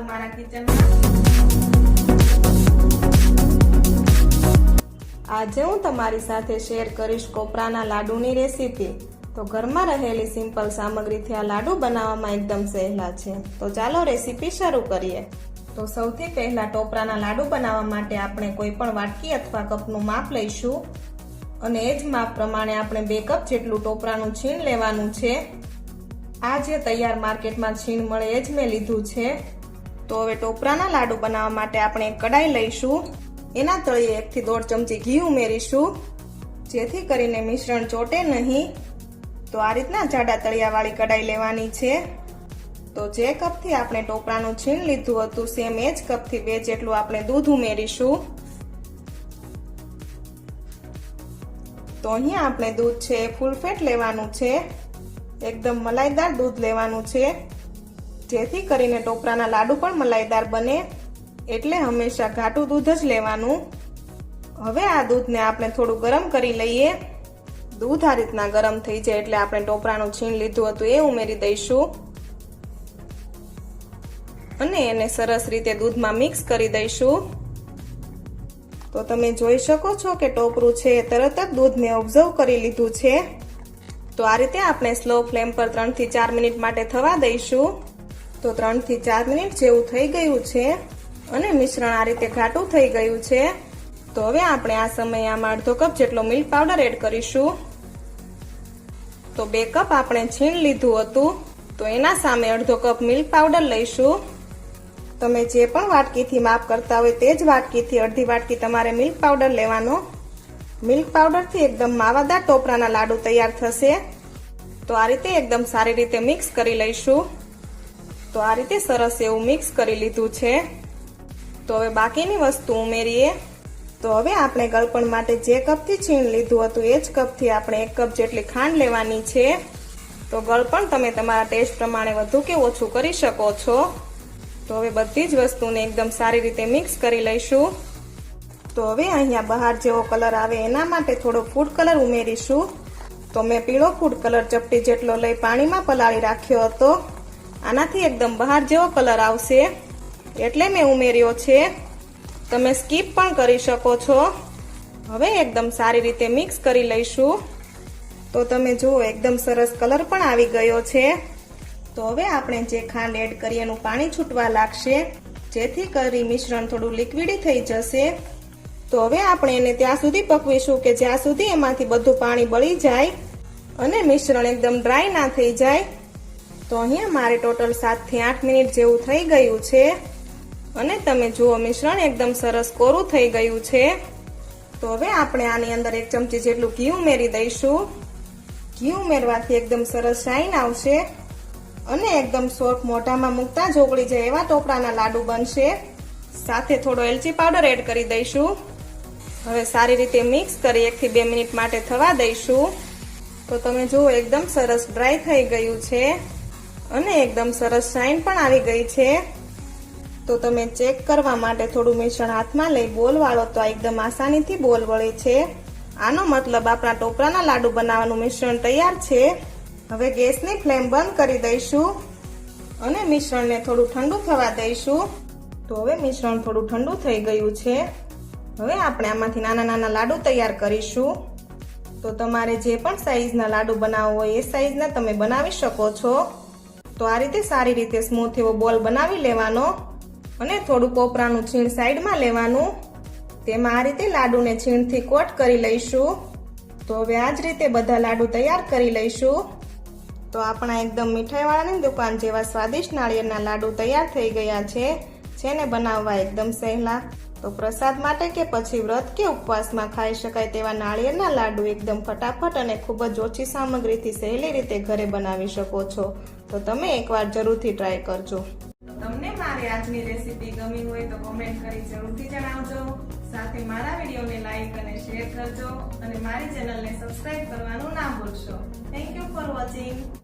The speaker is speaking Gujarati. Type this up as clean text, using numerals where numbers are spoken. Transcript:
તમારું મારા કિચનમાં। આજે હું તમારી સાથે શેર કરીશ કોપરાના લાડુની રેસીપી। તો ઘરમાં રહેલી સિમ્પલ સામગ્રીથી આ લાડુ બનાવવામાં એકદમ સહેલા છે। તો ચાલો રેસીપી શરૂ કરીએ। તો સૌથી પહેલા ટોપરાના લાડુ બનાવવા માટે આપણે કોઈ પણ વાટકી અથવા કપનું માપ લઈશું અને એ જ માપ પ્રમાણે આપણે 2 કપ જેટલું ટોપરાનું છીણ લેવાનું છે। આ જે તૈયાર માર્કેટમાં છીણ મળે એ જ મેં લીધું છે। તો હવે ટોપરાના લાડુ બનાવવા માટે આપણે એક કડાઈ લઈશું, એના તળિયે 1 થી 1.5 ચમચી ઘી ઉમેરીશું જેથી કરીને મિશ્રણ ચોટે નહીં। તો આ રીતના જાડા તળિયાવાળી કડાઈ લેવાની છે। તો જે કપથી આપણે ટોપરાનું છીણ લીધું હતું સેમ એ જ કપથી 2 જેટલું આપણે દૂધ ઉમેરીશું। તો અહીંયા આપણે દૂધ છે ફૂલ ફેટ લેવાનું છે, એકદમ મલાઈદાર દૂધ લેવાનું છે જેથી કરીને ટોપરાના લાડુ પણ મલાઈદાર બને, એટલે હંમેશા ઘાટું દૂધ જ લેવાનું। હવે આ દૂધને આપણે થોડું ગરમ કરી લઈએ। દૂધ આ રીતના ગરમ થઈ જાય એટલે આપણે ટોપરાનું છીણ લીધું હતું એ ઉમેરી દઈશું અને એને સરસ રીતે દૂધમાં મિક્સ કરી દઈશું। તો તમે જોઈ શકો છો કે ટોપરું છે એ તરત જ દૂધને ઓબ્ઝર્વ કરી લીધું છે। તો આ રીતે આપણે સ્લો ફ્લેમ પર 3 થી 4 મિનિટ માટે થવા દઈશું। તો 3 થી 4 મિનિટ જેવું થઈ ગયું છે અને મિશ્રણ આ રીતે ઘાટું થઈ ગયું છે। તો હવે આપણે આ સમયે આમાં 1/2 કપ જેટલો મિલ્ક પાવડર એડ કરીશું। તો 2 કપ આપણે છીણ લીધું હતું તો એના સામે 1/2 કપ મિલ્ક પાવડર લઈશું। તમે જે પણ વાટકીથી માપ કરતા હોય તે જ વાટકીથી અડધી વાટકી તમારે મિલ્ક પાવડર લેવાનો। મિલ્ક પાવડરથી એકદમ માવાદાર ટોપરાના લાડુ તૈયાર થશે। તો આ રીતે એકદમ સારી રીતે મિક્સ કરી લઈશું। તો આ રીતે સરસ એવું મિક્સ કરી લીધું છે। તો હવે બાકીની વસ્તુ ઉમેરીએ। તો હવે આપણે ગળપણ માટે જે કપથી છીણ લીધું હતું એ જ કપથી આપણે 1 કપ જેટલી ખાંડ લેવાની છે। તો ગળપણ તમે તમારા ટેસ્ટ પ્રમાણે વધુ કે ઓછું કરી શકો છો। તો હવે બધી જ વસ્તુને એકદમ સારી રીતે મિક્સ કરી લઈશું। તો હવે અહીંયા બહાર જેવો કલર આવે એના માટે થોડો ફૂડ કલર ઉમેરીશું। તો મેં પીળો ફૂડ કલર ચપટી જેટલો લઈ પાણીમાં પલાળી રાખ્યો હતો। આનાથી એકદમ બહાર જેવો કલર આવશે એટલે મેં ઉમેર્યો છે, તમે સ્કીપ પણ કરી શકો છો। હવે એકદમ સારી રીતે મિક્સ કરી લઈશું। તો તમે જુઓ એકદમ સરસ કલર પણ આવી ગયો છે। તો હવે આપણે જે ખાંડ એડ કરી એનું પાણી છૂટવા લાગશે જેથી કરી મિશ્રણ થોડું લિક્વિડી થઈ જશે। તો હવે આપણે એને ત્યાં સુધી પકવીશું કે જ્યાં સુધી એમાંથી બધું પાણી બળી જાય અને મિશ્રણ એકદમ ડ્રાય ના થઈ જાય। તો અહીંયા મારે ટોટલ 7 થી 8 મિનિટ જેવું થઈ ગયું છે અને તમે જુઓ મિશ્રણ એકદમ સરસ કોરું થઈ ગયું છે। તો હવે આપણે આની અંદર 1 ચમચી જેટલું ઘી ઉમેરી દઈશું। ઘી ઉમેરવાથી એકદમ સરસ શાઇન આવશે અને એકદમ સોફ્ટ મોઢામાં મૂકતા જ ઓગળી જાય એવા ટોપરાના લાડુ બનશે। સાથે થોડો એલચી પાવડર એડ કરી દઈશું। હવે સારી રીતે મિક્સ કરી 1 થી 2 મિનિટ માટે થવા દઈશું। તો તમે જુઓ એકદમ સરસ ડ્રાય થઈ ગયું છે અને એકદમ સરસ શાઇન પણ આવી ગઈ છે। તો તમે ચેક કરવા માટે થોડું મિશ્રણ હાથમાં લઈ બોલ વાળો તો એકદમ આસાનીથી બોલ વળે છે। આનો મતલબ આપણા ટોપરાના લાડુ બનાવવાનું મિશ્રણ તૈયાર છે। હવે ગેસની ફ્લેમ બંધ કરી દઈશું અને મિશ્રણને થોડું ઠંડુ થવા દઈશું। તો હવે મિશ્રણ થોડું ઠંડુ થઈ ગયું છે। હવે આપણે આમાંથી નાના નાના લાડુ તૈયાર કરીશું। તો તમારે જે પણ સાઈઝના લાડુ બનાવવો હોય એ સાઈઝના તમે બનાવી શકો છો। તો આ રીતે સારી રીતે સ્મૂથ એવો બોલ બનાવી લેવાનો અને થોડું કોપરાનું છીણ સાઈડમાં લેવાનું, તેમાં આ રીતે લાડુને છીણથી કોટ કરી લઈશું। તો હવે આ જ રીતે બધા લાડુ તૈયાર કરી લઈશું। તો આપણા એકદમ મીઠાઈવાળાની દુકાન જેવા સ્વાદિષ્ટ નાળિયેરના લાડુ તૈયાર થઈ ગયા છે ને બનાવવા એકદમ સહેલા। તો પ્રસાદ માટે કે પછી વ્રત કે ઉપવાસમાં ખાઈ શકાય તેવા નાળિયેરના લાડુ એકદમ ફટાફટ અને ખૂબ જ ઓછી સામગ્રીથી સહેલી રીતે ઘરે બનાવી શકો છો। તો તમે એકવાર જરૂરથી ટ્રાય કરજો। તમને મારી આજની રેસીપી ગમી હોય તો કોમેન્ટ કરી જરૂરથી જણાવજો। સાથે મારા વિડીયોને લાઈક અને શેર કરજો અને મારી ચેનલને સબસ્ક્રાઇબ કરવાનું ના ભૂલશો। Thank you for watching.